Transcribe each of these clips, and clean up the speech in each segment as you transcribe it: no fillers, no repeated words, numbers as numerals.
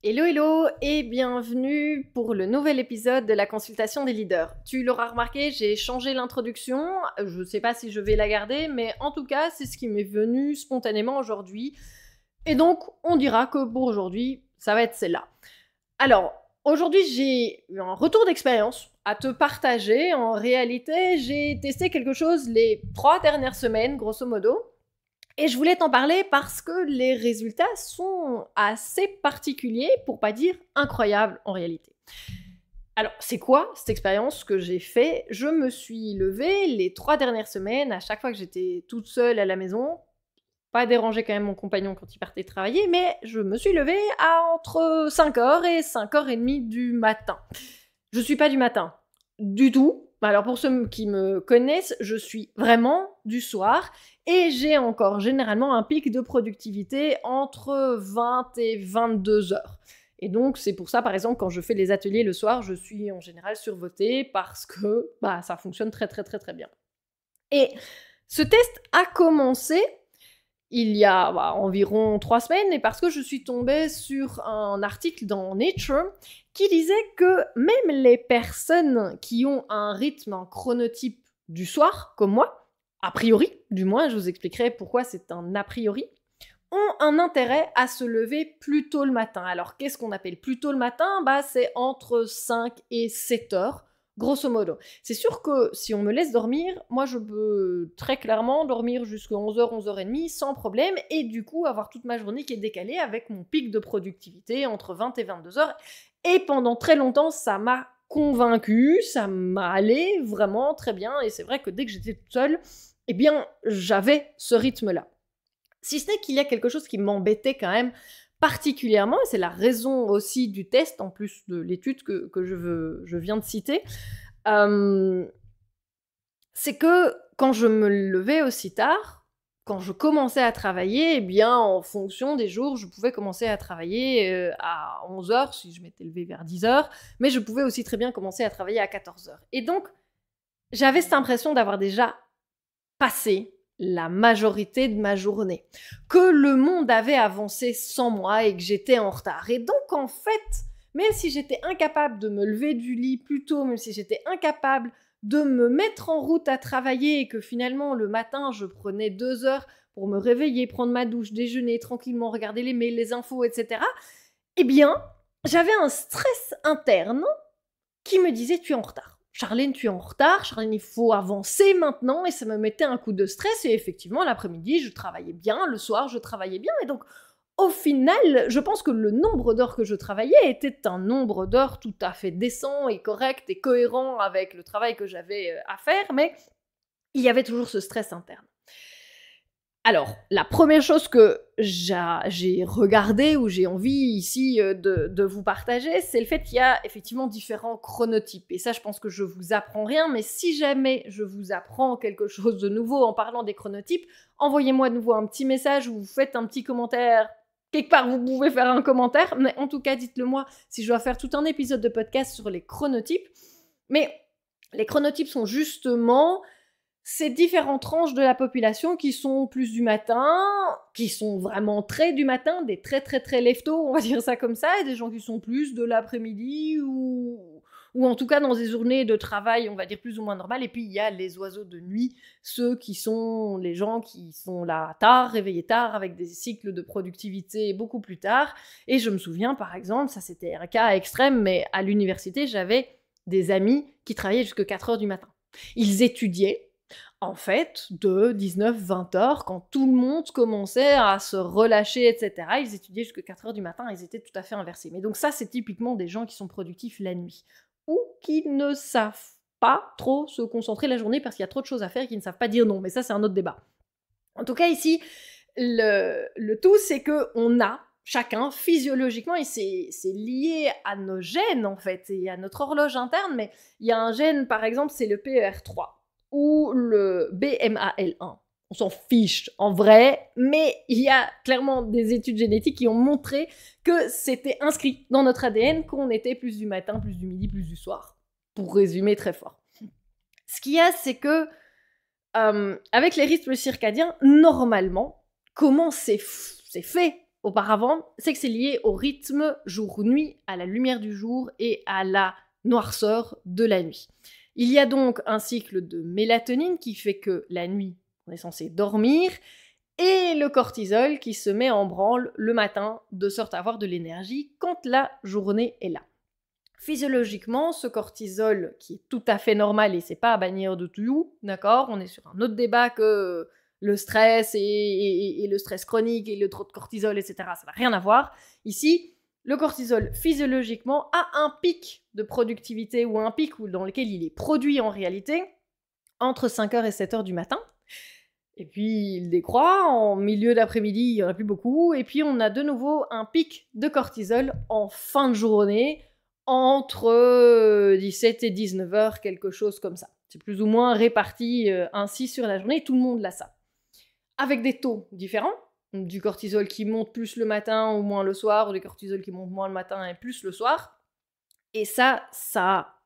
Hello hello et bienvenue pour le nouvel épisode de la consultation des leaders. Tu l'auras remarqué, j'ai changé l'introduction, je sais pas si je vais la garder, mais en tout cas c'est ce qui m'est venu spontanément aujourd'hui. Et donc on dira que pour aujourd'hui, ça va être celle-là. Alors, aujourd'hui j'ai eu un retour d'expérience à te partager. En réalité, j'ai testé quelque chose les 3 dernières semaines, grosso modo. Et je voulais t'en parler parce que les résultats sont assez particuliers, pour pas dire incroyables en réalité. Alors, c'est quoi cette expérience que j'ai fait? Je me suis levée les 3 dernières semaines, à chaque fois que j'étais toute seule à la maison, pas déranger quand même mon compagnon quand il partait travailler, mais je me suis levée à entre 5h et 5h30 du matin. Je suis pas du matin, du tout. Alors pour ceux qui me connaissent, je suis vraiment du soir et j'ai encore généralement un pic de productivité entre 20 et 22 heures. Et donc c'est pour ça par exemple quand je fais les ateliers le soir, je suis en général survotée parce que ça fonctionne très très très très bien. Et ce test a commencé il y a environ 3 semaines, et parce que je suis tombée sur un article dans Nature qui disait que même les personnes qui ont un rythme, un chronotype du soir, comme moi, a priori, du moins, je vous expliquerai pourquoi c'est un a priori, ont un intérêt à se lever plus tôt le matin. Alors, qu'est-ce qu'on appelle plus tôt le matin? C'est entre 5 et 7 heures, grosso modo. C'est sûr que si on me laisse dormir, moi je peux très clairement dormir jusqu'à 11h, 11h30 sans problème, et du coup avoir toute ma journée qui est décalée avec mon pic de productivité entre 20 et 22 heures. Et pendant très longtemps, ça m'a convaincue, ça m'allait vraiment très bien, et c'est vrai que dès que j'étais toute seule, eh bien j'avais ce rythme-là. Si ce n'est qu'il y a quelque chose qui m'embêtait quand même particulièrement, et c'est la raison aussi du test, en plus de l'étude que je viens de citer, c'est que quand je me levais aussi tard, quand je commençais à travailler, eh bien, en fonction des jours, je pouvais commencer à travailler à 11h, si je m'étais levée vers 10h, mais je pouvais aussi très bien commencer à travailler à 14h. Et donc, j'avais cette impression d'avoir déjà passé la majorité de ma journée, que le monde avait avancé sans moi et que j'étais en retard. Et donc, en fait, même si j'étais incapable de me lever du lit plus tôt, même si j'étais incapable de me mettre en route à travailler et que finalement, le matin, je prenais 2 heures pour me réveiller, prendre ma douche, déjeuner tranquillement, regarder les mails, les infos, etc., eh bien, j'avais un stress interne qui me disait « tu es en retard ». Charlène, tu es en retard, Charlène, il faut avancer maintenant, et ça me mettait un coup de stress, et effectivement, l'après-midi, je travaillais bien, le soir, je travaillais bien, et donc, au final, je pense que le nombre d'heures que je travaillais était un nombre d'heures tout à fait décent et correct et cohérent avec le travail que j'avais à faire, mais il y avait toujours ce stress interne. Alors, la première chose que j'ai regardée ou j'ai envie ici de vous partager, c'est le fait qu'il y a effectivement différents chronotypes. Et ça, je pense que je vous apprends rien, mais si jamais je vous apprends quelque chose de nouveau en parlant des chronotypes, envoyez-moi de nouveau un petit message ou vous faites un petit commentaire. Quelque part, vous pouvez faire un commentaire, mais en tout cas, dites-le moi si je dois faire tout un épisode de podcast sur les chronotypes. Mais les chronotypes sont justement ces différentes tranches de la population qui sont plus du matin, qui sont vraiment très du matin, des très très très lève-tôt, on va dire ça comme ça, et des gens qui sont plus de l'après-midi ou en tout cas dans des journées de travail, on va dire plus ou moins normales. Et puis il y a les oiseaux de nuit, ceux qui sont les gens qui sont là tard, réveillés tard, avec des cycles de productivité beaucoup plus tard. Et je me souviens par exemple, ça c'était un cas extrême, mais à l'université, j'avais des amis qui travaillaient jusqu'à 4h du matin. Ils étudiaient, en fait, de 19-20 heures, quand tout le monde commençait à se relâcher, etc., ils étudiaient jusqu'à 4 heures du matin, ils étaient tout à fait inversés. Mais donc ça, c'est typiquement des gens qui sont productifs la nuit, ou qui ne savent pas trop se concentrer la journée parce qu'il y a trop de choses à faire et qui ne savent pas dire non. Mais ça, c'est un autre débat. En tout cas, ici, le tout, c'est qu'on a chacun, physiologiquement, et c'est lié à nos gènes, en fait, et à notre horloge interne, mais il y a un gène, par exemple, c'est le PER3 ou le BMAL1. On s'en fiche en vrai, mais il y a clairement des études génétiques qui ont montré que c'était inscrit dans notre ADN qu'on était plus du matin, plus du midi, plus du soir. Pour résumer très fort. Ce qu'il y a, c'est que avec les rythmes circadiens, normalement, comment c'est fait auparavant, c'est que c'est lié au rythme jour-nuit, à la lumière du jour et à la noirceur de la nuit. Il y a donc un cycle de mélatonine qui fait que la nuit, on est censé dormir, et le cortisol qui se met en branle le matin, de sorte à avoir de l'énergie quand la journée est là. Physiologiquement, ce cortisol, qui est tout à fait normal et c'est pas à bannir de tout, d'accord, on est sur un autre débat que le stress et le stress chronique et le trop de cortisol, etc. Ça n'a rien à voir. Ici, le cortisol, physiologiquement, a un pic de productivité ou un pic dans lequel il est produit en réalité entre 5h et 7h du matin. Et puis, il décroît, en milieu d'après-midi, il n'y en a plus beaucoup, et puis on a de nouveau un pic de cortisol en fin de journée, entre 17 et 19 heures, quelque chose comme ça. C'est plus ou moins réparti ainsi sur la journée, tout le monde l'a ça. Avec des taux différents, du cortisol qui monte plus le matin ou moins le soir, ou du cortisol qui monte moins le matin et plus le soir. Et ça a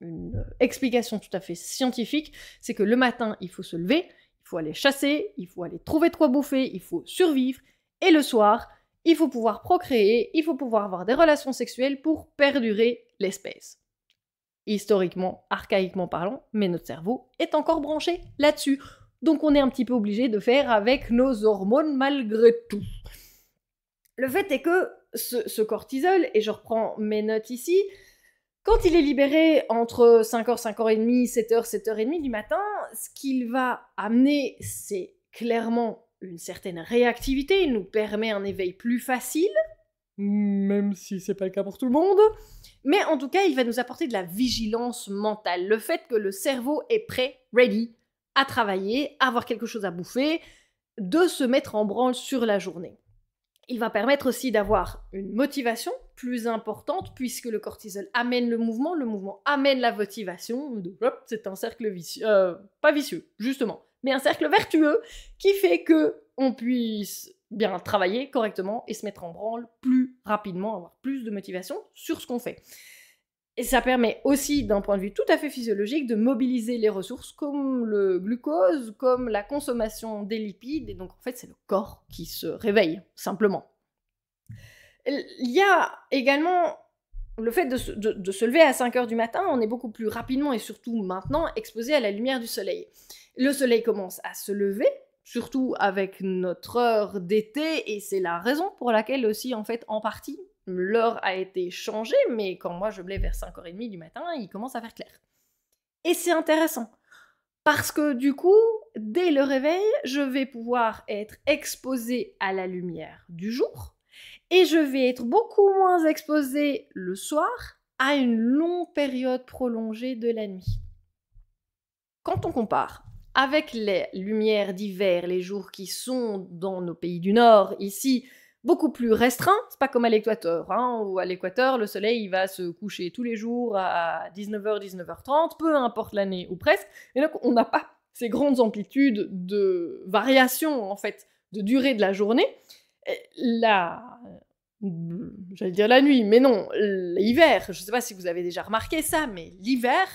une explication tout à fait scientifique, c'est que le matin, il faut se lever, il faut aller chasser, il faut aller trouver de quoi bouffer, il faut survivre, et le soir, il faut pouvoir procréer, il faut pouvoir avoir des relations sexuelles pour perdurer l'espèce. Historiquement, archaïquement parlant, mais notre cerveau est encore branché là-dessus. Donc on est un petit peu obligé de faire avec nos hormones malgré tout. Le fait est que ce cortisol, et je reprends mes notes ici, quand il est libéré entre 5h, 5h30, 7h, 7h30 du matin, ce qu'il va amener, c'est clairement une certaine réactivité, il nous permet un éveil plus facile, même si c'est pas le cas pour tout le monde, mais en tout cas, il va nous apporter de la vigilance mentale, le fait que le cerveau est prêt, ready, à travailler, à avoir quelque chose à bouffer, de se mettre en branle sur la journée. Il va permettre aussi d'avoir une motivation plus importante, puisque le cortisol amène le mouvement amène la motivation, c'est un cercle vicieux, pas vicieux, justement, mais un cercle vertueux qui fait qu'on puisse bien travailler correctement et se mettre en branle plus rapidement, avoir plus de motivation sur ce qu'on fait. Et ça permet aussi, d'un point de vue tout à fait physiologique, de mobiliser les ressources comme le glucose, comme la consommation des lipides, et donc en fait c'est le corps qui se réveille, simplement. Il y a également le fait de se lever à 5h du matin, on est beaucoup plus rapidement et surtout maintenant exposé à la lumière du soleil. Le soleil commence à se lever, surtout avec notre heure d'été, et c'est la raison pour laquelle aussi, en fait, en partie, l'heure a été changée, mais quand moi je me lève vers 5h30 du matin, il commence à faire clair. Et c'est intéressant, parce que du coup, dès le réveil, je vais pouvoir être exposée à la lumière du jour, et je vais être beaucoup moins exposée le soir à une longue période prolongée de la nuit. Quand on compare avec les lumières d'hiver, les jours qui sont dans nos pays du Nord, ici, beaucoup plus restreints, c'est pas comme à l'équateur, où à l'équateur, le soleil il va se coucher tous les jours à 19h, 19h30, peu importe l'année ou presque, et donc on n'a pas ces grandes amplitudes de variation, en fait, de durée de la journée. J'allais dire la nuit, mais non, l'hiver, je sais pas si vous avez déjà remarqué ça, mais l'hiver,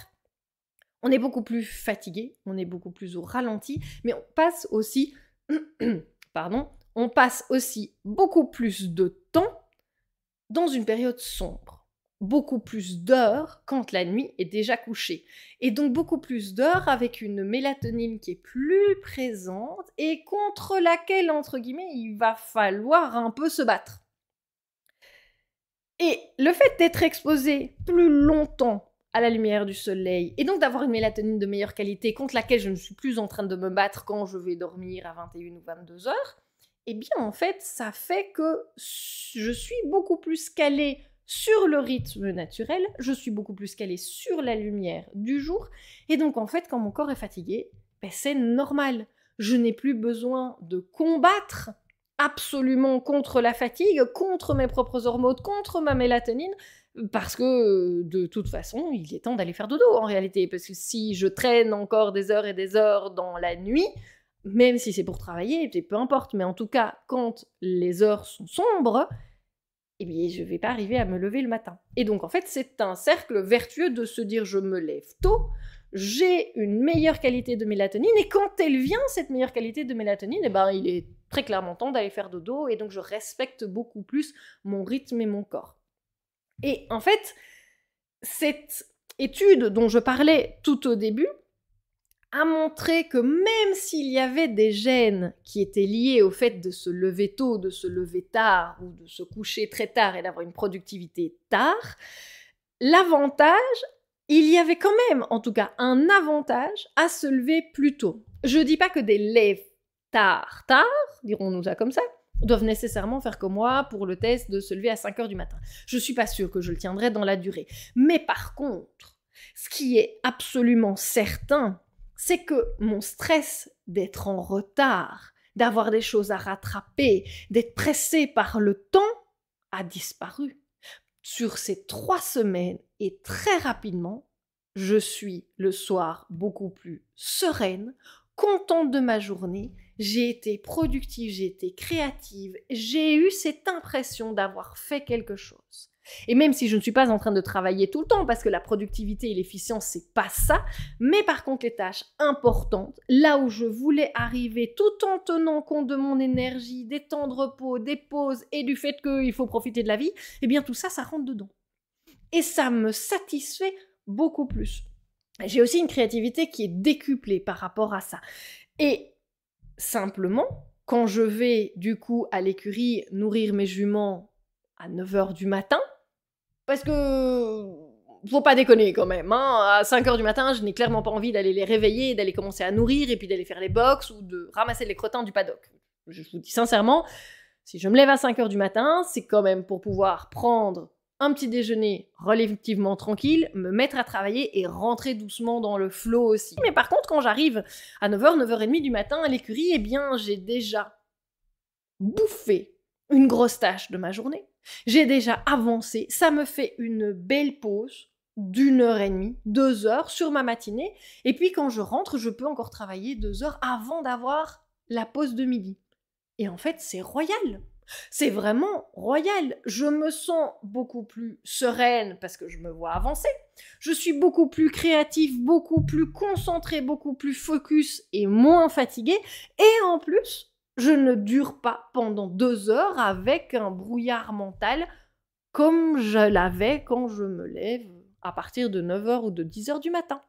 on est beaucoup plus fatigué, on est beaucoup plus au ralenti, mais on passe aussi, on passe aussi beaucoup plus de temps dans une période sombre. Beaucoup plus d'heures quand la nuit est déjà couchée. Et donc beaucoup plus d'heures avec une mélatonine qui est plus présente et contre laquelle, entre guillemets, il va falloir un peu se battre. Et le fait d'être exposé plus longtemps à la lumière du soleil, et donc d'avoir une mélatonine de meilleure qualité contre laquelle je ne suis plus en train de me battre quand je vais dormir à 21 ou 22 heures, eh bien en fait ça fait que je suis beaucoup plus calée sur le rythme naturel, je suis beaucoup plus calée sur la lumière du jour, et donc en fait quand mon corps est fatigué, c'est normal, je n'ai plus besoin de combattre absolument contre la fatigue, contre mes propres hormones, contre ma mélatonine, parce que de toute façon, il est temps d'aller faire dodo en réalité, parce que si je traîne encore des heures et des heures dans la nuit, même si c'est pour travailler, peu importe, mais en tout cas, quand les heures sont sombres, eh bien, je vais pas arriver à me lever le matin. Et donc, en fait, c'est un cercle vertueux de se dire je me lève tôt, j'ai une meilleure qualité de mélatonine, et quand elle vient, cette meilleure qualité de mélatonine, eh ben, il est très clairement temps d'aller faire dodo, et donc je respecte beaucoup plus mon rythme et mon corps. Et en fait, cette étude dont je parlais tout au début a montré que même s'il y avait des gènes qui étaient liés au fait de se lever tôt, de se lever tard, ou de se coucher très tard et d'avoir une productivité tard, l'avantage, il y avait quand même, en tout cas, un avantage à se lever plus tôt. Je dis pas que des lève tard, dirons-nous ça comme ça, doivent nécessairement faire comme moi pour le test de se lever à 5 heures du matin. Je suis pas sûre que je le tiendrai dans la durée. Mais par contre, ce qui est absolument certain, c'est que mon stress d'être en retard, d'avoir des choses à rattraper, d'être pressé par le temps, a disparu. Sur ces 3 semaines, et très rapidement, je suis le soir beaucoup plus sereine, contente de ma journée, j'ai été productive, j'ai été créative, j'ai eu cette impression d'avoir fait quelque chose. Et même si je ne suis pas en train de travailler tout le temps, parce que la productivité et l'efficience, c'est pas ça, mais par contre les tâches importantes, là où je voulais arriver tout en tenant compte de mon énergie, des temps de repos, des pauses et du fait qu'il faut profiter de la vie, eh bien tout ça, ça rentre dedans. Et ça me satisfait beaucoup plus. J'ai aussi une créativité qui est décuplée par rapport à ça. Et simplement, quand je vais du coup à l'écurie nourrir mes juments à 9h du matin, parce que faut pas déconner quand même, hein. À 5h du matin, je n'ai clairement pas envie d'aller les réveiller, d'aller commencer à nourrir et puis d'aller faire les box ou de ramasser les crottins du paddock. Je vous dis sincèrement, si je me lève à 5h du matin, c'est quand même pour pouvoir prendre un petit déjeuner relativement tranquille, me mettre à travailler et rentrer doucement dans le flow aussi. Mais par contre, quand j'arrive à 9h, 9h30 du matin à l'écurie, eh bien, j'ai déjà bouffé une grosse tâche de ma journée. J'ai déjà avancé, ça me fait une belle pause d'1h30, 2h sur ma matinée, et puis quand je rentre, je peux encore travailler 2 heures avant d'avoir la pause de midi. Et en fait, c'est royal. C'est vraiment royal. Je me sens beaucoup plus sereine parce que je me vois avancer. Je suis beaucoup plus créative, beaucoup plus concentrée, beaucoup plus focus et moins fatiguée. Et en plus, je ne dure pas pendant 2 heures avec un brouillard mental comme je l'avais quand je me lève à partir de 9h ou de 10h du matin.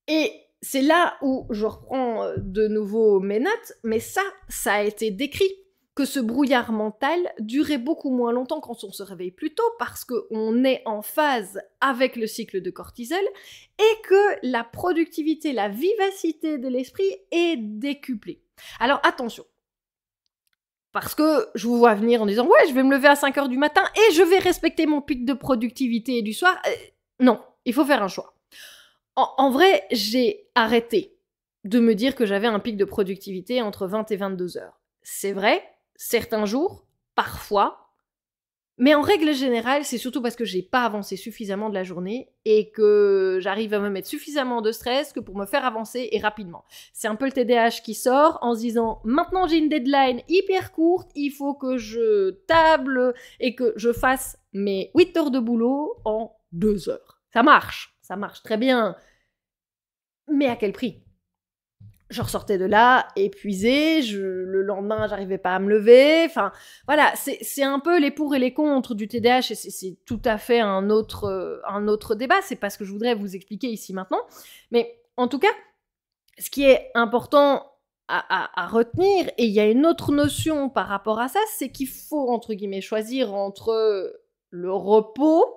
Et c'est là où je reprends de nouveau mes notes, mais ça a été décrit, que ce brouillard mental durait beaucoup moins longtemps quand on se réveille plus tôt parce qu'on est en phase avec le cycle de cortisol et que la productivité, la vivacité de l'esprit est décuplée. Alors attention, parce que je vous vois venir en disant « Ouais, je vais me lever à 5h du matin et je vais respecter mon pic de productivité du soir. » Non, il faut faire un choix. En vrai, j'ai arrêté de me dire que j'avais un pic de productivité entre 20 et 22 heures. C'est vrai, certains jours, parfois, mais en règle générale, c'est surtout parce que j'ai pas avancé suffisamment de la journée et que j'arrive à me mettre suffisamment de stress que pour me faire avancer et rapidement. C'est un peu le TDAH qui sort en se disant « Maintenant j'ai une deadline hyper courte, il faut que je table et que je fasse mes 8 heures de boulot en 2 heures. » Ça marche très bien. Mais à quel prix ? Je ressortais de là, épuisée, le lendemain, j'arrivais pas à me lever. Enfin, voilà, c'est un peu les pour et les contre du TDAH, et c'est tout à fait un autre débat. C'est pas ce que je voudrais vous expliquer ici maintenant. Mais en tout cas, ce qui est important à retenir, et il y a une autre notion par rapport à ça, c'est qu'il faut, entre guillemets, choisir entre le repos,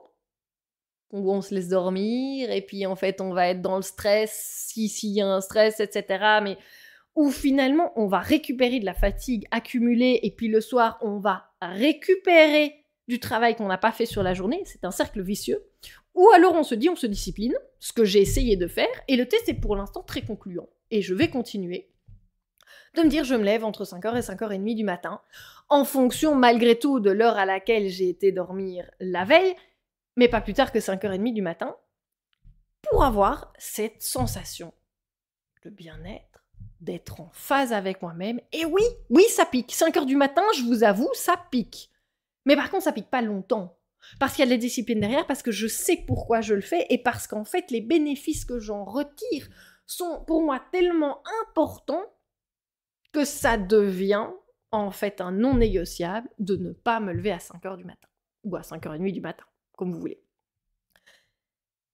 où on se laisse dormir, et puis en fait on va être dans le stress, s'il y a un stress, etc. Mais où finalement on va récupérer de la fatigue accumulée, et puis le soir on va récupérer du travail qu'on n'a pas fait sur la journée, c'est un cercle vicieux. Ou alors on se dit, on se discipline, ce que j'ai essayé de faire, et le test est pour l'instant très concluant. Et je vais continuer de me dire, je me lève entre 5h et 5h30 du matin, en fonction malgré tout de l'heure à laquelle j'ai été dormir la veille, mais pas plus tard que 5h30 du matin, pour avoir cette sensation de bien-être, d'être en phase avec moi-même. Et oui, ça pique. 5h du matin, je vous avoue, ça pique. Mais par contre, ça pique pas longtemps. Parce qu'il y a de la discipline derrière, parce que je sais pourquoi je le fais, et parce qu'en fait, les bénéfices que j'en retire sont pour moi tellement importants que ça devient en fait un non négociable de ne pas me lever à 5h du matin. Ou à 5h30 du matin, comme vous voulez.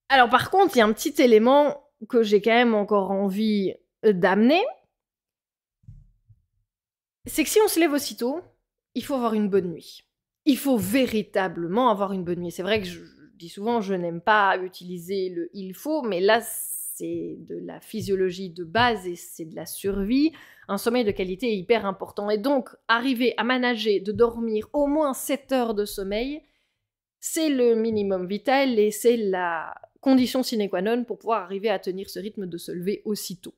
Alors par contre, il y a un petit élément que j'ai quand même encore envie d'amener. C'est que si on se lève aussitôt, il faut avoir une bonne nuit. Il faut véritablement avoir une bonne nuit. C'est vrai que je dis souvent, je n'aime pas utiliser le « il faut », mais là, c'est de la physiologie de base et c'est de la survie. Un sommeil de qualité est hyper important. Et donc, arriver à manager de dormir au moins 7 heures de sommeil, c'est le minimum vital et c'est la condition sine qua non pour pouvoir arriver à tenir ce rythme de se lever aussitôt.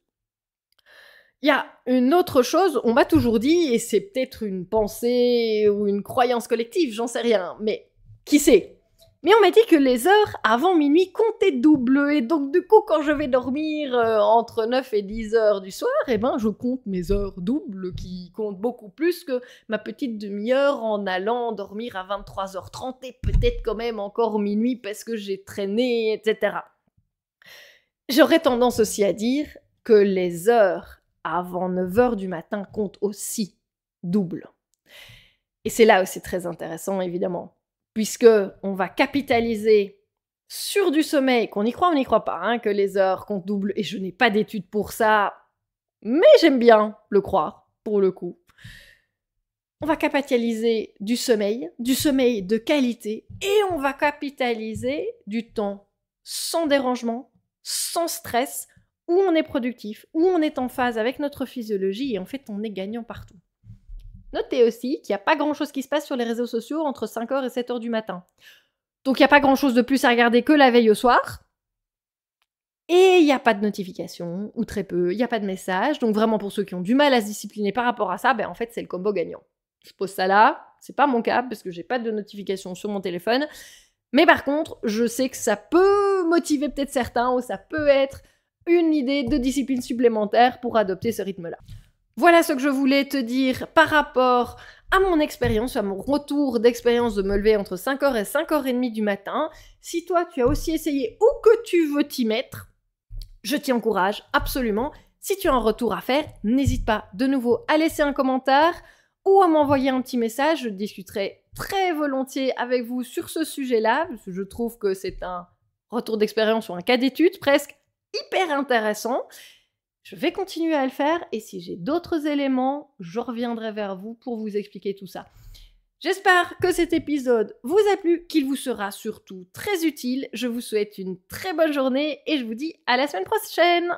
Il y a une autre chose, on m'a toujours dit, et c'est peut-être une pensée ou une croyance collective, j'en sais rien, mais qui sait? Mais on m'a dit que les heures avant minuit comptaient double, et donc du coup, quand je vais dormir entre 9 et 10 heures du soir, eh ben, je compte mes heures doubles, qui comptent beaucoup plus que ma petite demi-heure en allant dormir à 23h30, et peut-être quand même encore minuit parce que j'ai traîné, etc. J'aurais tendance aussi à dire que les heures avant 9h du matin compte aussi double. Et c'est là où c'est très intéressant, évidemment, puisque on va capitaliser sur du sommeil, qu'on y croit ou on n'y croit pas, hein, que les heures comptent double, et je n'ai pas d'études pour ça, mais j'aime bien le croire, pour le coup. On va capitaliser du sommeil de qualité, et on va capitaliser du temps sans dérangement, sans stress, où on est productif, où on est en phase avec notre physiologie, et en fait, on est gagnant partout. Notez aussi qu'il n'y a pas grand-chose qui se passe sur les réseaux sociaux entre 5h et 7h du matin. Donc, il n'y a pas grand-chose de plus à regarder que la veille au soir. Et il n'y a pas de notification, ou très peu, il n'y a pas de message. Donc, vraiment, pour ceux qui ont du mal à se discipliner par rapport à ça, ben, en fait, c'est le combo gagnant. Je pose ça là, c'est pas mon cas, parce que j'ai pas de notification sur mon téléphone. Mais par contre, je sais que ça peut motiver peut-être certains, ou ça peut être une idée de discipline supplémentaire pour adopter ce rythme-là. Voilà ce que je voulais te dire par rapport à mon expérience, à mon retour d'expérience de me lever entre 5h et 5h30 du matin. Si toi, tu as aussi essayé ou que tu veux t'y mettre, je t'y encourage absolument. Si tu as un retour à faire, n'hésite pas de nouveau à laisser un commentaire ou à m'envoyer un petit message. Je discuterai très volontiers avec vous sur ce sujet-là, parce que je trouve que c'est un retour d'expérience ou un cas d'étude presque hyper intéressant. Je vais continuer à le faire et si j'ai d'autres éléments, je reviendrai vers vous pour vous expliquer tout ça. J'espère que cet épisode vous a plu, qu'il vous sera surtout très utile. Je vous souhaite une très bonne journée et je vous dis à la semaine prochaine.